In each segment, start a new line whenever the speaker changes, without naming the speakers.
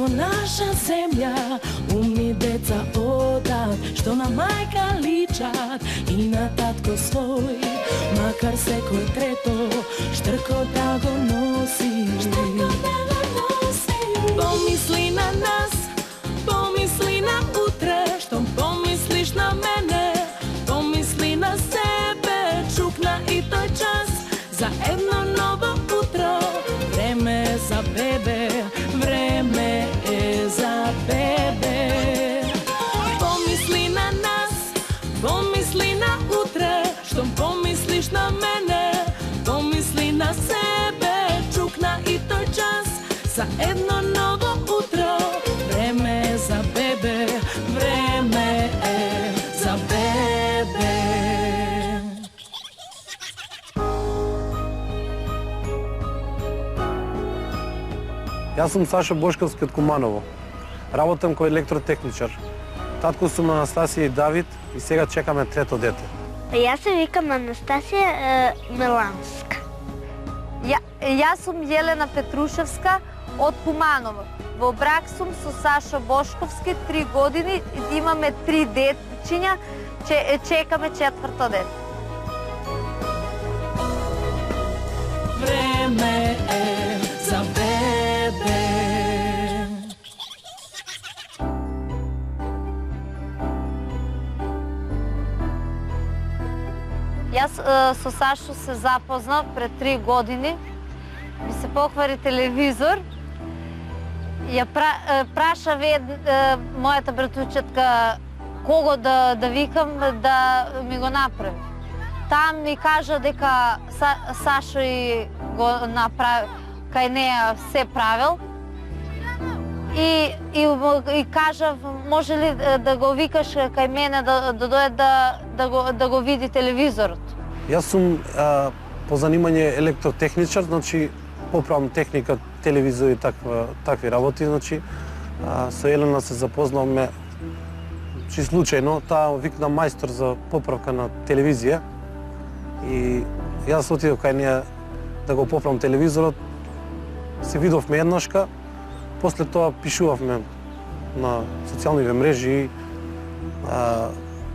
смо наша земја, умни деца одат, што на мајка личат и на татко свој. Макар секој трето, штрко да го носи. Помисли на нас, помисли на утре, што помислиш на мене, помисли на себе, чукна и тој час за едно ново утро. Време е за бебе, време е за бебе. Помисли на нас, помисли на утре, што помислиш на мене, помисли на себе, чукна и тој час за едно ново утро. Време е за бебе, време е за бебе.
Јас сум Сашо Бошковски од Куманово. Работам кој електротехничар. Татко сум Анастасија и Давид и сега чекаме трето дете.
Јас се викам Анастасија Меланска.
Јас сум Јелена Петрушевска од Куманово. Во брак сум со Сашо Бошковски 3 години и имаме 3 дечиња, чекаме четврто дете.
Време е за бебе.
Јас со Сашо се запознав пред 3 години. Ми се поквари телевизор. Ја праша мојата братучетка кого да викам да ми го направи. Там ми кажа дека Сашо и го направи, кај неја се правил. И кажав, може ли да го викаш кај мене да дојде да го види телевизорот?
Јас сум по занимање електротехничар, значи поправам техника, телевизори и такви работи, значи со Елена се запознавме случајно, таа викна мајстор за поправка на телевизија и јас отидов кај неја да го поправам телевизорот, се видовме еднашка, после тоа пишувавме на социјалните мрежи,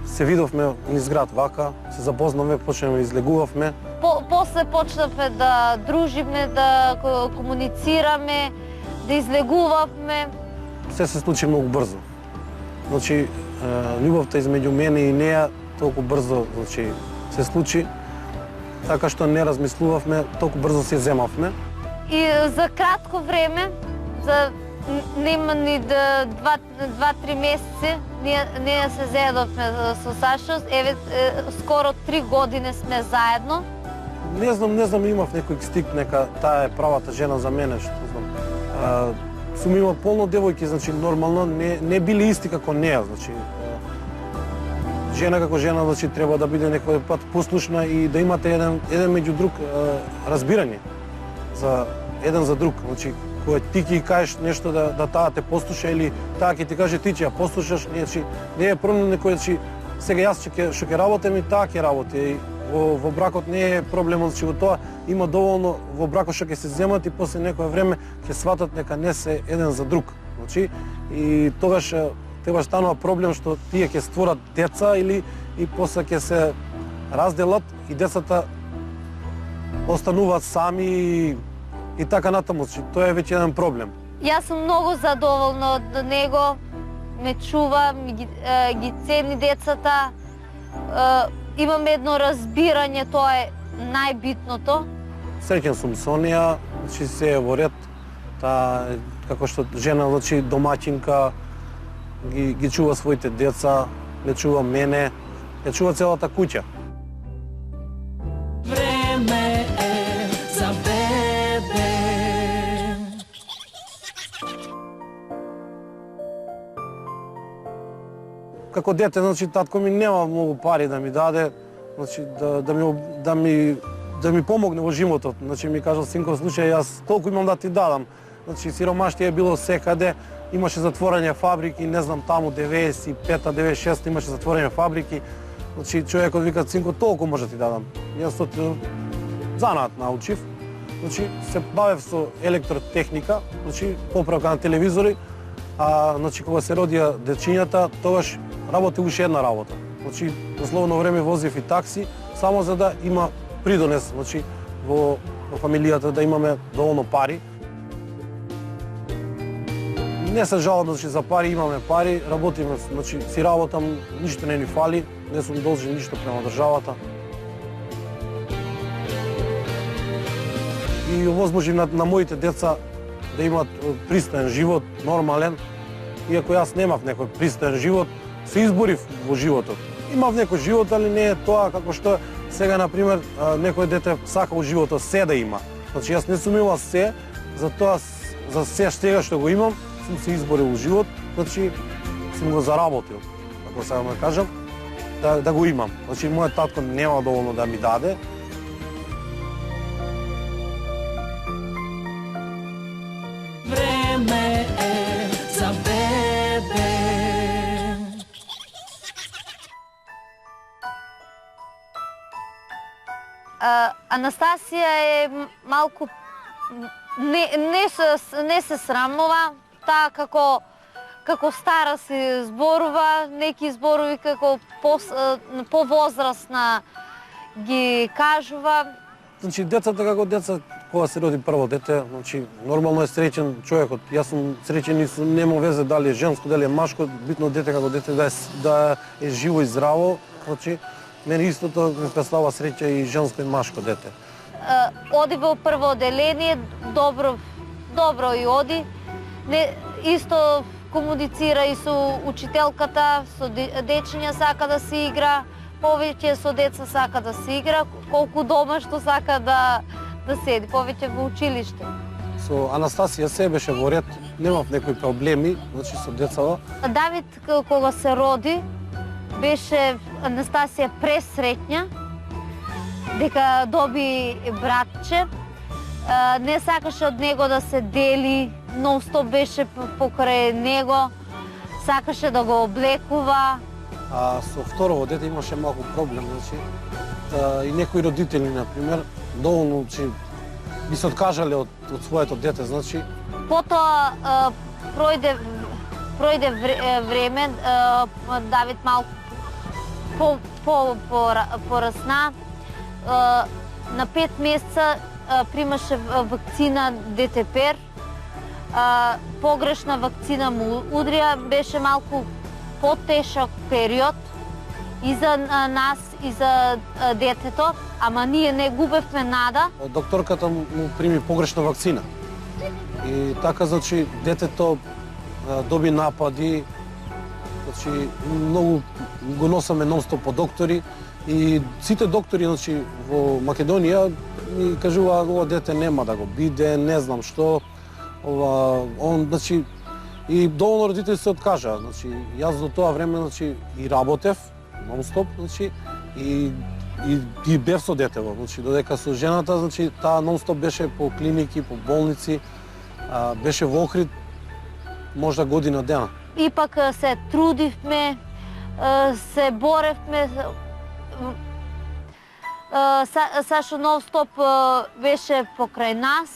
се видовме низ град вака, се запознавме, почнеме излегувавме.
После почнавме да дружиме, да комуницираме, да излегувавме.
Се случи многу брзо. Значи, љубовта измеѓу мене и неја толку брзо се случи, така што не размислувавме, толку брзо се земавме.
И за кратко време, за нема ни 2-3 месеци, ние се заедовме со Сашо. Еве, скоро 3 години сме заедно.
Не знам, имав некој стик, нека таа е правата жена за мене, што знам. Сум имал полно девојки, значи нормално, не били исти како неја, значи. Жена како жена, значи треба да биде некој пат послушна и да имате еден меѓу друг разбирање за еден за друг, значи кога ти ќе кажеш нешто да таа те послуша или таа ќе ти каже ти ќе ја послушаш, не е проблем некој, значи сега јас што ќе работам и таа ќе работи. Во бракот не е проблемот, значи во тоа има доволно во бракот што ќе се земат и после некое време ќе сватат нека не се еден за друг. Значи и тогаш станува проблем што тие ќе створат деца или и после ќе се разделат и децата остануваат сами и така натаму. Тоа е веќе еден проблем.
Јас сум многу задоволна од него, ме чува, ги цени децата, имаме едно разбирање, тоа е најбитното.
Среќен сум со неја, значи се е во ред, таа како што жена, значи домаќинка, ги чува своите деца, ме чува мене, ја чува целата куќа.
Време е за бебе.
Како дете, значи татко ми нема многу пари да ми даде, значи да ми помогне во животот. Значи ми кажал синко, слушај, јас толку имам да ти дадам. Значи сиромаштие било секаде, имаше затворање фабрики, не знам таму 95-та, 96-та имаше затворање фабрики. Значи човекот вика синко, толку може да ти дадам. Јас занат научив. Значи се бавев со електротехника, значи поправка на телевизори, а значи кога се родија дечињата, тогаш работи уште една работа. Значи условно време возев и такси само за да има придонес, значи во фамилијата да имаме доволно пари. Не се жалам, значи за пари имаме пари, работиме, значи си работам, ништо не ни фали, не сум должен ништо према државата. И овозможив на моите деца да имаат пристоен живот, нормален. Иако јас немав некој пристоен живот, се изборив во животот. Имав некој живот, али не е тоа како што сега, например, некој дете сака во животот се да има. Значи јас не сум имал се, затоа за се сега што го имам, сум се изборил во живот, значи сум го заработил, ако сега ме кажам, да го имам. Значи мојот татко нема доволно да ми даде.
Време е за бебе.
Анастасија е малку не се срамува, таа како стара си зборува, неки зборови како повозрастна ги кажува.
Значи децата како деца, кога се роди прво дете, значи нормално е среќен човекот. Јас сум среќен и нема везе дали е женско, дали е машко, битно дете како дете да е живо и здраво, значи мене истото ми представува среќа и женско и машко дете.
Оди во прво оделение, добро и оди. Исто комуницира и со учителката, со дечиња сака да се игра, повеќе со деца сака да се игра, колку дома што сака да седи, повеќе во училиште.
Со Анастасија се беше во ред, немав некои проблеми, значи со децава.
Давид кога се роди, беше Анастасија пресреќна дека доби братче. Не сакаше од него да се дели, нон-стоп беше покрај него, сакаше да го облекува.
А со второ дете имаше малку проблем, значи и некои родители, например, доволно би се откажале од своето дете, значи.
Потоа пројде време, Давид малку порасна. На 5 месеца примаше вакцина ДТП. Погрешна вакцина му удрија, беше малку потешок период и за нас, и за детето, ама ние не губевме нада.
Докторката му прими погрешна вакцина. И така, значи, детето доби напади, значи, многу го носаме нон-стоп по доктори и сите доктори, значи, во Македонија ми кажува ова дете нема да го биде, не знам што. Значи, и доволно родители се откажаа. Значи, јас до тоа време, значи, и работев нон-стоп, значи, и бев со детево. Значи, додека со жената, значи, таа нон-стоп беше по клиники, по болници, беше во Охрид можда година дена.
Ипак се трудивме, се боревме. Сашо нон-стоп беше покрај нас,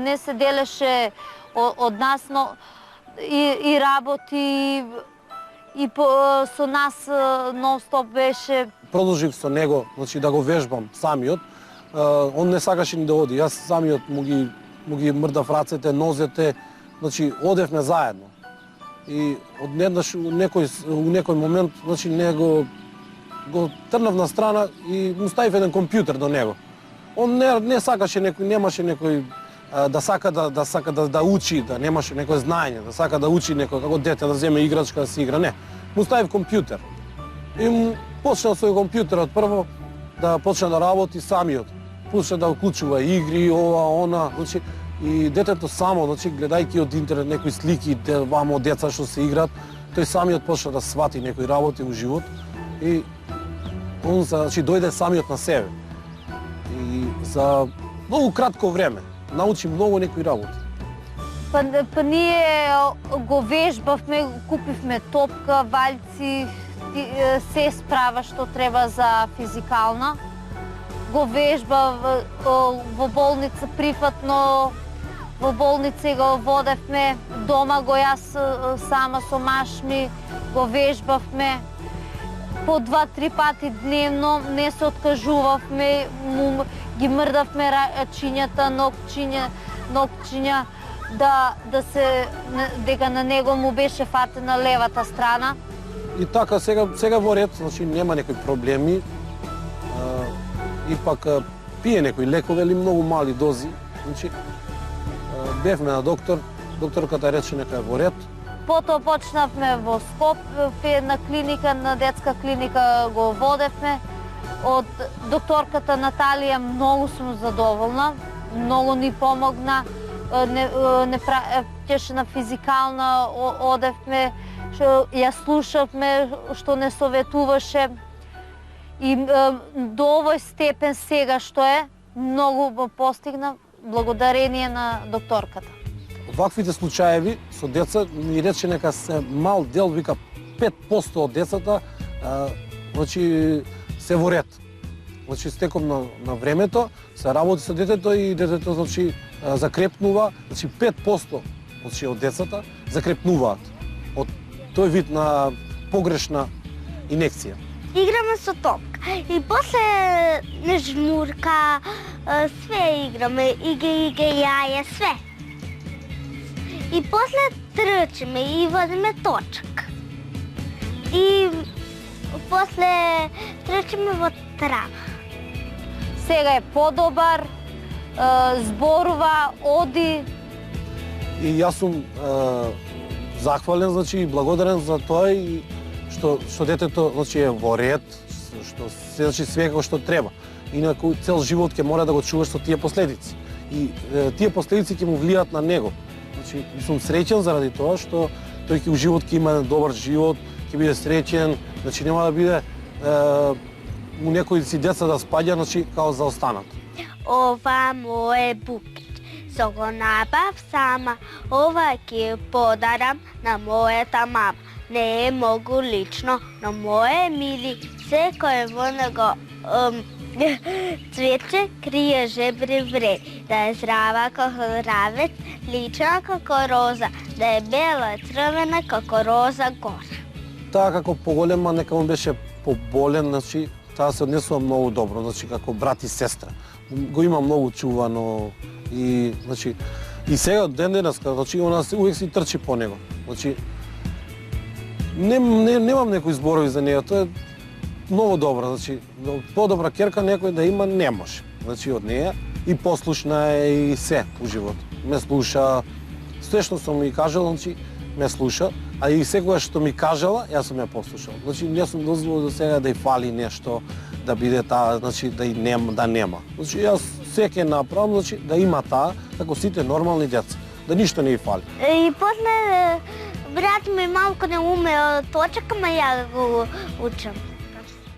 не се делеше од нас, но и работи, и со нас нон-стоп беше. Продолжив
со него, значи, да го вежбам самиот. Он не сакаше ни да оди. Јас самиот му ги мрдав рацете, нозете, значи, одевме заедно. И однеднаш у некој момент, значи, него го трнав на страна и му ставив еден компјутер до него. Он не сакаше немаше некој да сака да учи, да немаше некој знаење, да сака да учи некој како дете да земе играчка да се игра, не. Му ставив компјутер. И му почнал со компјутерот прво да почне да работи самиот. Почна да уклучува игри, ова, она, значи, и детето само, значи, гледајќи од интернет некои слики, вамо деца што се играат, тој самиот почна да свати некои работи во живот и он, значи, дојде самиот на себе. И за многу кратко време научи многу некои работи.
Па ние го вежбавме, купивме топка, валци, се справа што треба за физикална. Го вежба во болница прифатно, во болница го водевме, дома го јас сама со маш ми го вежбавме. По 2-3 пати дневно не се откажувавме, ги мрдавме рачињата, нокчиња, дека на него му беше фатена левата страна.
И така, сега во ред, значи нема некои проблеми. Ипак пие некои лекови, или многу мали дози. Значи, бевме на доктор, докторката рече нека е во ред.
Потоа почнавме во Скопје, на клиника, на детска клиника го водевме. Од докторката Наталија многу сум задоволна, многу ни помогна. Теше на физикална одевме, ја слушавме што не советуваше. И до овој степен сега што е, многу го постигна благодарение на докторката.
Ваквите случаеви со деца ни рече нека се мал дел, вика 5% од децата, значи се во ред. Значи стеком на времето се работи со детето и детето значи закрепнува, значи 5% значи од децата закрепнуваат од тој вид на погрешна инекција.
Играме со топка и после не жмурка, све играме, иге, јаје, све. И после трчаме и водиме точак. И после трчаме во трава.
Сега е подобар, зборува, оди.
И јас сум захвален, значи и благодарен за тоа и што детето значи е во ред, што значи све како што треба. Инаку цел живот ќе мора да го чуваш со тие последици. И тие последици ќе му влијаат на него. Значи сум среќен заради тоа што тој ќе живот ќе има добар живот, ќе биде среќен, значи нема да биде у некои си деца да спаѓа, значи као за останат.
Ова моје букет, со го набав сама, ова ќе подарам на мојата мама. Не е многу лично, но моје мили, секој во него цвече крие жебри вред, да е здрава како здравец, лична како роза, да е бела црвена како роза гора.
Таа како поголема нека му беше поболен, значи таа се однесува многу добро, значи како брат и сестра. Го има многу чувано и значи и сега ден денеска, значи она увек си трчи по него. Значи немам некои зборови за неја, тоа е многу добра, значи подобра ќерка некој да има не може. Значи од неја и послушна е и се у живот. Ме слуша, све што сум ми кажал, значи ме слуша, а и секогаш што ми кажала, јас сум ја послушал. Значи не сум дозволил до сега да й фали нешто, да биде таа, значи да и нема, да нема. Значи јас се ќе направам, значи да има таа како сите нормални деца, да ништо не й фали.
И после брат ми малку не уме точак, ама ја го учам.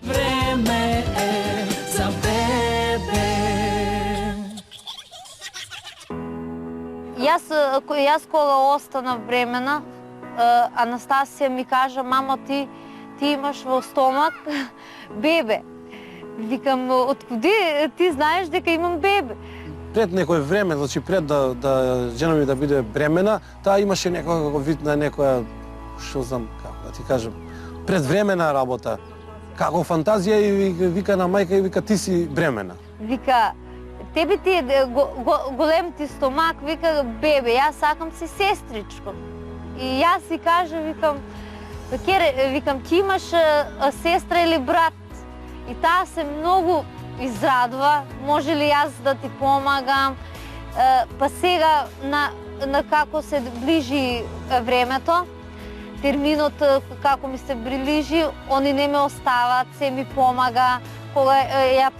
Време е за бебе.
Јас кога остана бремена, Анастасија ми кажа, мамо ти имаш во стомак бебе. Викам, откуди ти знаеш дека имам бебе?
Пред некој време, значи пред да жена ми да биде бремена, таа имаше некој вид на некоја, што знам како да ти кажам, предвремена работа. Како фантазија и вика на мајка и вика ти си бремена.
Вика, тебе ти е голем ти стомак, вика бебе, јас сакам си сестричко. И јас си кажа, викам, ти имаш сестра или брат? И таа се многу израдува, може ли јас да ти помагам? Па сега, на како се ближи времето, терминот како ми се ближи, они не ме остават, се ми помага. Кога ја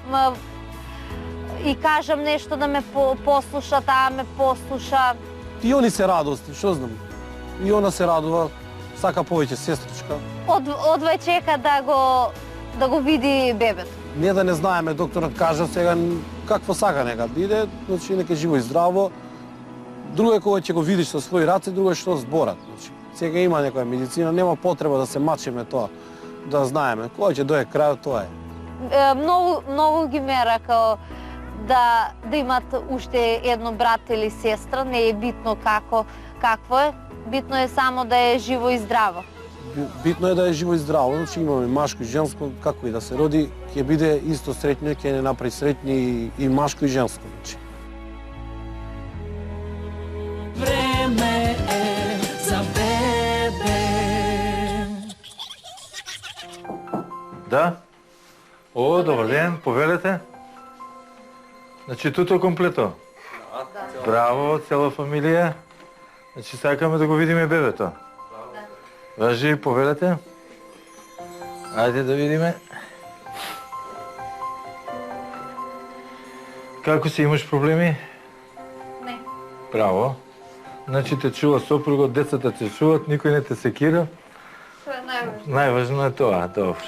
и кажам нешто да ме послуша, таа ме послуша.
И они се радости, што знам. И она се радува, сака повеќе сестричка.
Одвај чека да го види бебето.
Не да не знаеме, докторот кажа сега какво сака нека биде, значи нека живо и здраво. Друго е кога ќе го видиш со своји раце, друго е што зборат. Значи, сега има некоја медицина, нема потреба да се мачиме тоа, да знаеме. Кога ќе дое крајот, тоа е.
Многу ги мера, као да имат уште едно брат или сестра, не е битно какво е, битно е само да е живо и здраво.
Битно е да е живо и здраво, значи имаме машко и женско, како и да се роди, ќе биде исто среќно, ќе не направи среќни и машко и женско. Значи.
Време е за бебе.
Да? О, добар ден, повелете? Значи, туто комплето? Браво, цела фамилија. Значи, сакаме да го видиме бебето. Важи, повелете? Ајде да видиме. Како си, имаш проблеми?
Не.
Браво. Значи, те чува сопругот, децата те чуват, никој не те секира.
Тоа е најважно.
Најважно е тоа, добро.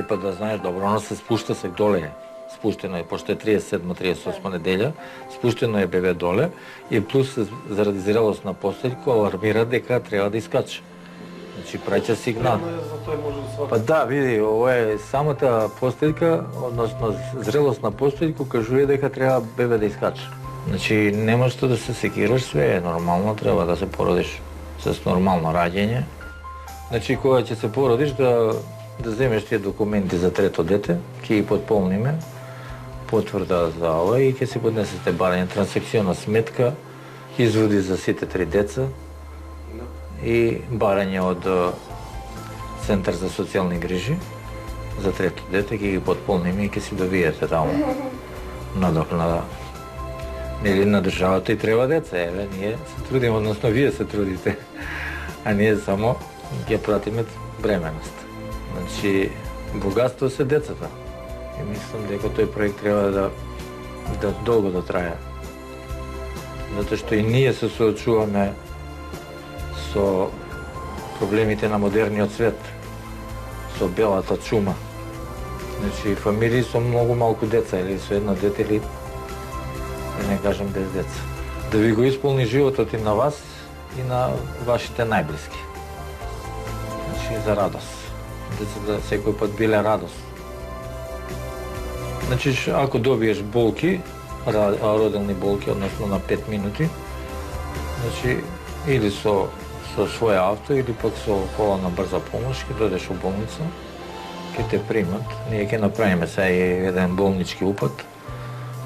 Па да знаеш, добро, оно се спушта се доле. Спуштено е, пошто е 37-38 неделја, спуштено е бебе доле и плюс заради зрелост на постељко алармира дека треба да искача. Значи праќа сигнал. Па да, види, ова е самата постељка, односно зрелост на постељко кажува дека треба бебе да искача. Значи нема што да се секираш, све е нормално, треба да се породиш с нормално раѓање. Значи кога ќе се породиш да земеш тие документи за трето дете, ќе ги потполниме, потврда за ова и ќе си поднесете барање трансекциона сметка, изводи за сите 3 деца и барање од Центар за социјални грижи за трето дете, ќе ги потполниме и ќе си добиете таму надокнада. Нели на државата и треба деца, еве, ние се трудиме, односно вие се трудите, а ние само ќе пратиме бременост. Значи, богатство се децата. И мислам дека тој проект треба да долго да трае. Затоа што и ние се соочуваме со проблемите на модерниот свет, со белата чума. Значи, фамилии со многу малку деца, или со едно дете, или да не кажам без деца. Да ви го исполни животот и на вас, и на вашите најблиски. Значи, за радост. Децата секој пат биле радост. Значи, ако добиеш болки, родилни болки, односно на 5 минути, значи, или со своја авто, или пак со кола на брза помош, ќе дојдеш у болница, ќе те примат. Ние ќе направиме сега и еден болнички упат.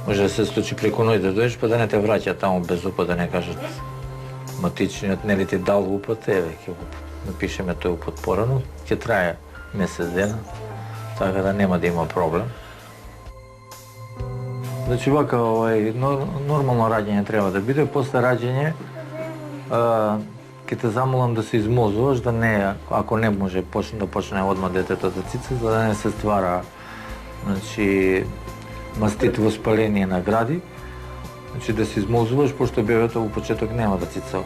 Може да се случи преку ноќ да дојдеш, па да не те враќа таму без упат, да не кажат матичниот, нели ти дал упат, еве, ќе напишеме тој упат порано, ќе трае месец дена, така да нема да има проблем. Значи вака нормално раѓање треба да биде, после раѓање ќе те замолам да се измозуваш, да не, ако не може, да почне одма детето да цица, за да не се ствара, значи, мастит воспаление на гради, значи да се измозуваш, пошто бебето во почеток нема да цица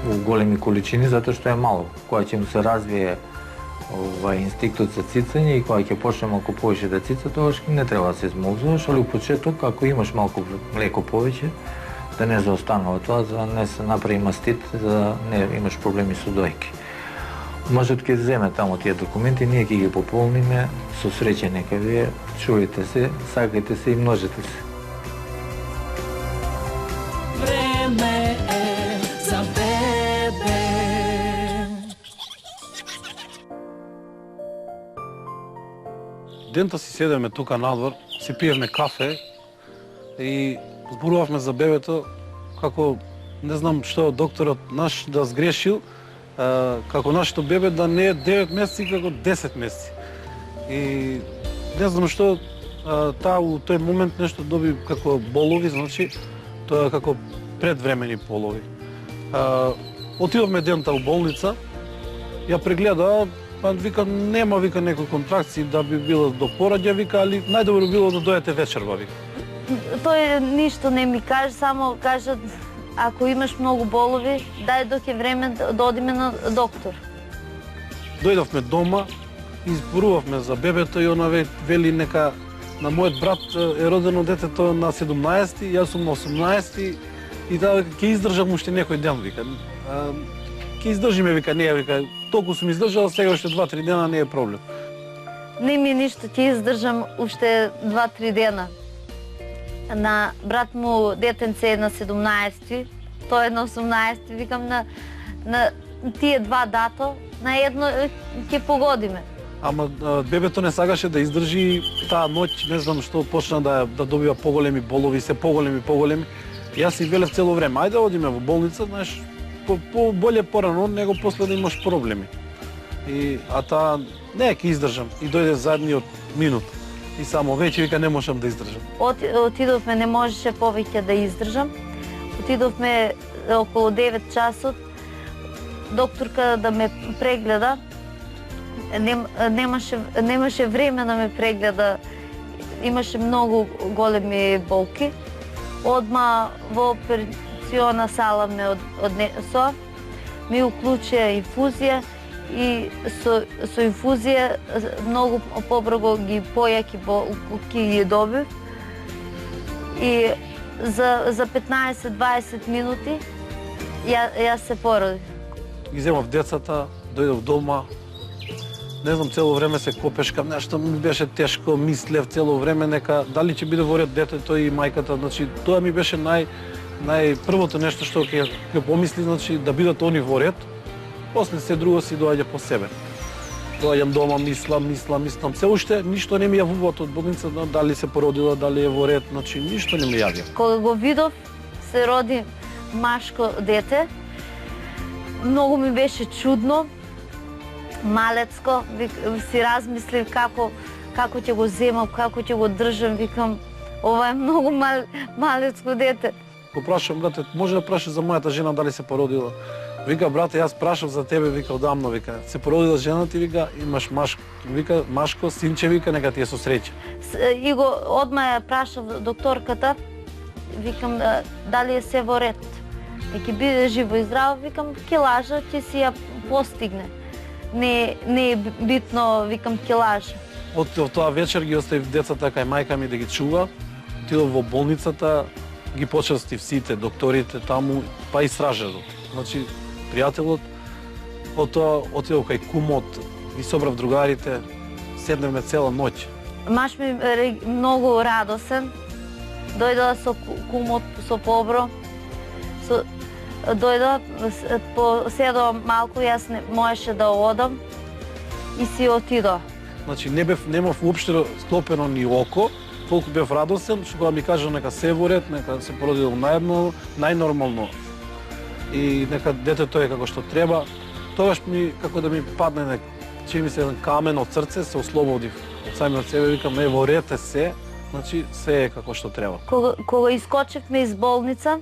у големи количини, затоа што е мало. Кога ќе му се развие инстинктот за цицање и кога ќе почне малку повеќе да цица, тогаш не треба да се измолзуваш, али у почеток, ако имаш малку млеко повеќе, да не заостанува тоа, за да не се направи мастит, за да не имаш проблеми со дојки. Можат ќе земе таму тие документи, ние ќе ги пополниме, со среќа нека вие, чуете се, сакајте се и множете се.
Време е за бебе.
Дента си седеме тука надвор, си пиевме кафе и зборувавме за бебето, како не знам што докторот наш да сгрешил, како нашето бебе да не е 9 месеци, како 10 месеци. И не знам што таа у тој момент нешто доби како болови, значи тоа како предвремени полови. Отидовме дента у болница, ја прегледа, па вика нема вика некои контракции да би било до пораѓај, вика, али најдобро било да дојдете вечерва, вика.
Тој ништо не ми каже, само кажат ако имаш многу болови, дај док е време да одиме на доктор.
Дојдовме дома, изборувавме за бебето и она вели нека на мојот брат е родено детето на 17-ти, јас сум на 18-ти и да ќе издржам уште некој ден, вика. Ќе издржиме, вика, не, вика, толку сум издржал, сега уште 2-3 дена не е проблем.
Не ми ништо, ќе издржам уште 2-3 дена. На брат му детенце е на 17-ти, тој е на 18-ти, викам на тие 2 дато, на едно ќе погодиме.
Ама бебето не сакаше да издржи таа ноќ, не знам што почна да добива поголеми болови, се поголеми. Јас си велев цело време, ајде одиме во болница, знаеш, боле порано него после да имаш проблеми. А таа не ќе издржам и дојде задниот минут. И само веќе вика не можам да издржам.
Отидовме, не можеше повеќе да издржам. Отидовме околу 9 часот. Докторка да ме прегледа. Немаше време да ме прегледа. Имаше многу големи болки. Одма во операциона сала ме однесоа. Ми уклучија инфузија и со инфузија многу побрзо ги појаки болки ги добив. И за 15-20 минути јас се породив.
Ги земав децата, дојдов дома. Не знам, цело време се копешкам, нешто ми беше тешко, мислев цело време нека дали ќе биде во ред детето и мајката, значи тоа ми беше првото нешто што ќе помисли, значи да бидат они во ред. После се друго си доаѓа по себе. Доаѓам дома, мислам, се уште ништо не ми јавуваат од болница, дали се породила, дали е во ред, значи ништо не ми јавија.
Кога го видов, се роди машко дете. Многу ми беше чудно, малецко, си размислив како ќе го земам, како ќе го држам, викам, ова е многу малецко дете.
Го прашам, брате, може да прашаш за мојата жена дали се породила? Вика, брате, јас прашав за тебе, вика, одамно, вика, се породила жена ти, вика, имаш машко, синче, вика, нека ти е со среќа.
И го одма ја прашав докторката, викам, дали е се во ред? Ќе биде живо и здраво, викам, ќе лажа, ќе си ја постигне. Не е битно, викам, ќе лажа.
Од тоа вечер ги оставив децата кај мајка ми да ги чува, отидов во болницата, ги почастив сите, докторите таму, па и стражерот. Значи, пријателот, од тоа отидов кај кумот, ги собрав другарите, седневме цела ноќ.
Маш ми многу радосен, дојдоа со кумот, со побро, дојдоа, поседоа малку, јас не можеше да одам и си отидоа.
Значи, немав уопште склопено ни око, толку бев радосен, што кога ми кажа нека се во ред, нека се породил најнормално и нека детето е како што треба, тогаш ми, како да ми падне, че ми се еден камен од срце, се ослободив од самиот себе, викам, во ред е се, значи се е како што треба.
Кога искочевме из болница,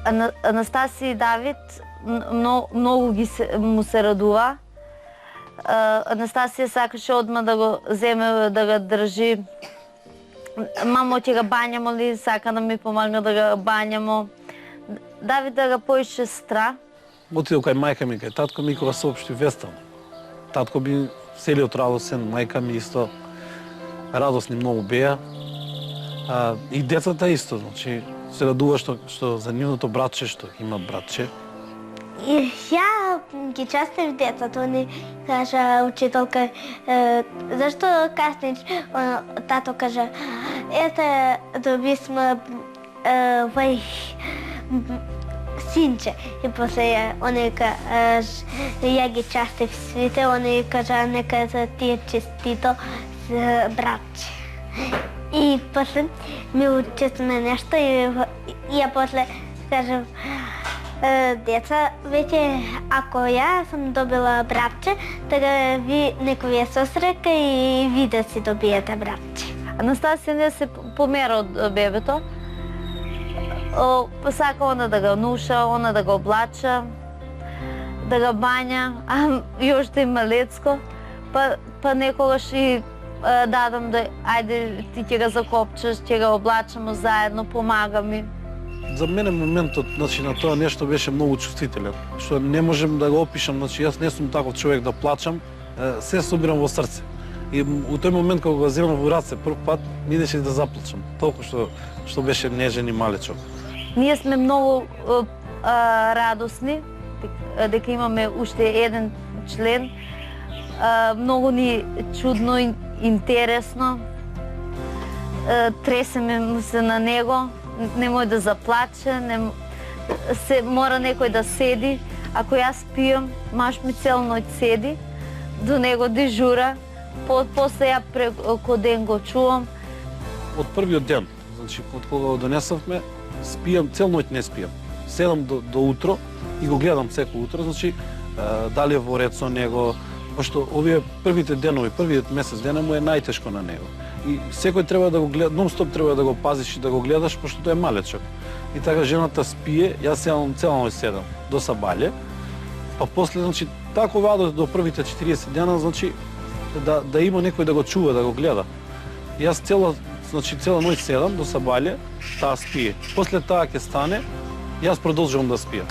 Анастасија и Давид многу му се радува. Анастасија сакаше одма да го земе, да го држи. Мамо, ќе го бањамо ли? Сака да ми помогне да го бањамо. Давид да го поише стра.
Отидов кај мајка ми, кај татко ми, кога соопшти веста. Татко би целиот радосен, мајка ми исто радосни многу беа. И децата исто, значи се радува што за нивното братче, што има братче.
И ја ги частев децата, они кажа учителка, зашто касниш? Тато кажа, ете, доби сме вај синче. И после они ја ги частев свите, они кажа, нека за тие честито за братче. И после ми учетме нешто и ја после кажам, деца, веќе ако ја сум добила братче, така ви некој ја сосрека и ви да си добиете братче.
Анастасија не се помера од бебето. Сака она да го нуша, она да го облача, да го бања, а још да има малецко, па некогаш и дадам да, ајде ти ќе го закопчаш, ќе го облачамо заедно, помага ми.
За мене моментот, значи, на тоа нешто беше многу чувствителен, што не можем да го опишам, значи јас не сум таков човек да плачам, се собирам во срце. И у тој момент кога го земам во раце прв пат, идеше да заплачам, толку што беше нежен и малечок.
Ние сме многу радосни дека имаме уште еден член Многу ни чудно и интересно. Тресеме му се на него, не може да заплаче, мора некој да седи. Ако јас пијам, маш ми цел ноќ седи, до него дежура, после ја преко ден го чувам.
Од првиот ден, значи, од кога го донесавме, спијам, цел ноќ не спијам. Седам до утро и го гледам секој утро, значи, дали е во ред со него, пошто овие првите денови, првиот месец дена му е најтешко на него. И секој треба да го гледа, нон-стоп треба да го пазиш и да го гледаш, пошто тој е малечок. И така жената спие, јас седам цела ноќ седам до сабаље, па после, значи, тако вадо до првите 40 дена, значи, да има некој да го чува, да го гледа. И јас цела ноќ седам до сабаље, таа спие. После таа ќе стане, јас продолжувам да спијам.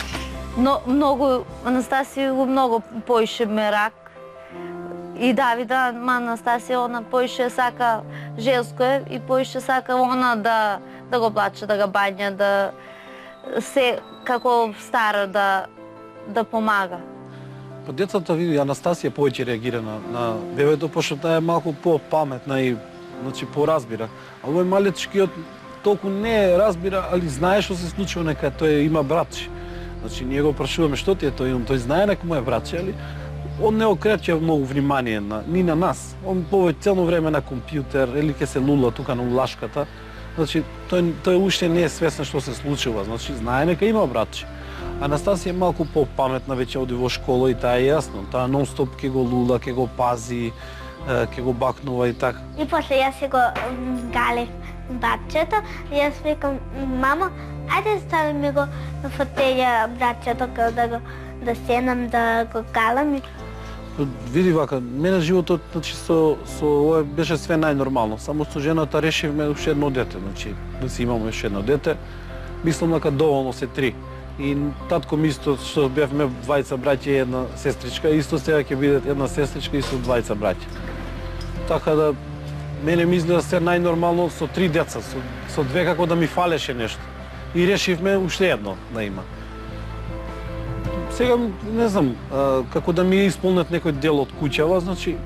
Но многу, Анастасија го многу поише мерак. И Давида, Анастасија, она поише сака женско е и поише сака она да го плаче, да го бања, да се како стара да помага.
Па децата види, Анастасија повеќе реагира на бебето, пошто таа е малку по-паметна и значи поразбира. А овој малечкиот толку не разбира, али знае што се случува, нека тој има братче. Значи ние го прашуваме што ти е тој знае нека му е братче, али он не окреće многу внимание ни на нас. Он повеќе цело време на компјутер или ќе се лула тука на улашката. Значи тој уште не е свесен што се случува, значи знае нека има братче. Анастасија е малку по-паметна, веќе оди во школа и таа е јасно. Таа нон-стоп ќе го лула, ќе го пази, ќе го бакнува и така.
И после јас си го галев братчето и јас викам, мамо, ајде стави ми го на фотеја братчето, да седнам, да го галам.
Види вака, мене животот, значи, со ова беше све најнормално. Само со жената решивме уште едно дете, значи, да си имаме уште едно дете. Мислам дека доволно се 3. И татко ми исто, што бевме двајца браќа и една сестричка, исто сега ќе биде една сестричка и со двајца браќа. Така да, мене ми изгледа се најнормално со 3 деца, со 2 како да ми фалеше нешто. И решивме уште едно да има. Сега, не знам, како да ми исполнет некој дел од куќава, значи,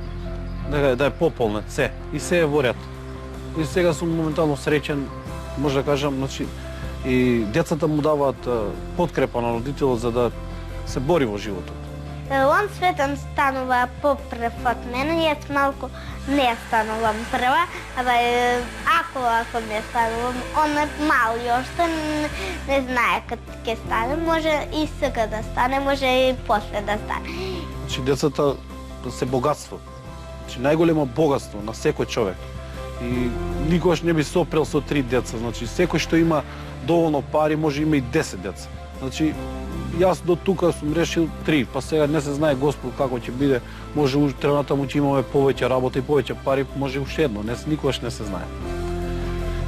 да е пополнет се, и се е во ред. И сега сум моментално среќен, може да кажам, значи, и децата му даваат подкрепа на родителот за да се бори во животот.
Он Светан станува попрв од мене, јас малку не станувам прва, ако не станувам, он е мал јоште, не знае кад ќе стане, може и сега да стане, може и после да стане.
Значи децата се богатство, значи најголемо богатство на секој човек. И никогаш не би се опрел со 3 деца, значи секој што има доволно пари може има и 10 деца. Значи јас до тука сум решил 3, па сега не се знае Господ како ќе биде, може тренатаму ќе имаме повеќе работа и повеќе пари, може уште едно, никогаш не се знае.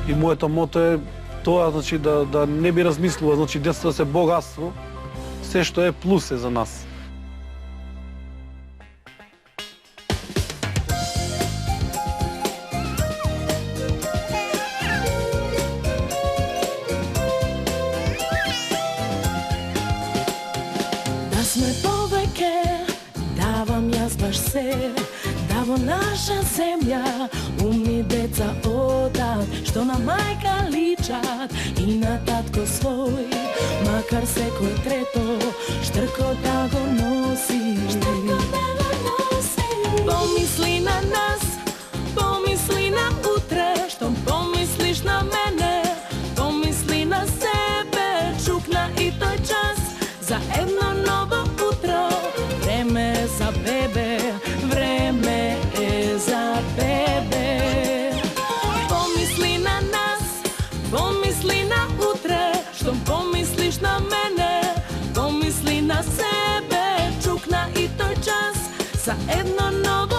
И моето мото е тоа, значи да не би размислува, значи децата се богатство, се што е плюс е за нас.
Сме повеќе, давам јас баш се, да во наша земја умни деца одат, што на мајка личат и на татко свој, макар секој трето штрко да го носи. Помисли на нас, помисли на утре, што помислиш на мене, помисли на себе, чукна и тој час за едно ново утро. Време е за бебе, време е за бебе. Помисли на нас, помисли на утре, што помислиш на мене, помисли на себе, чукна и тој час за едно ново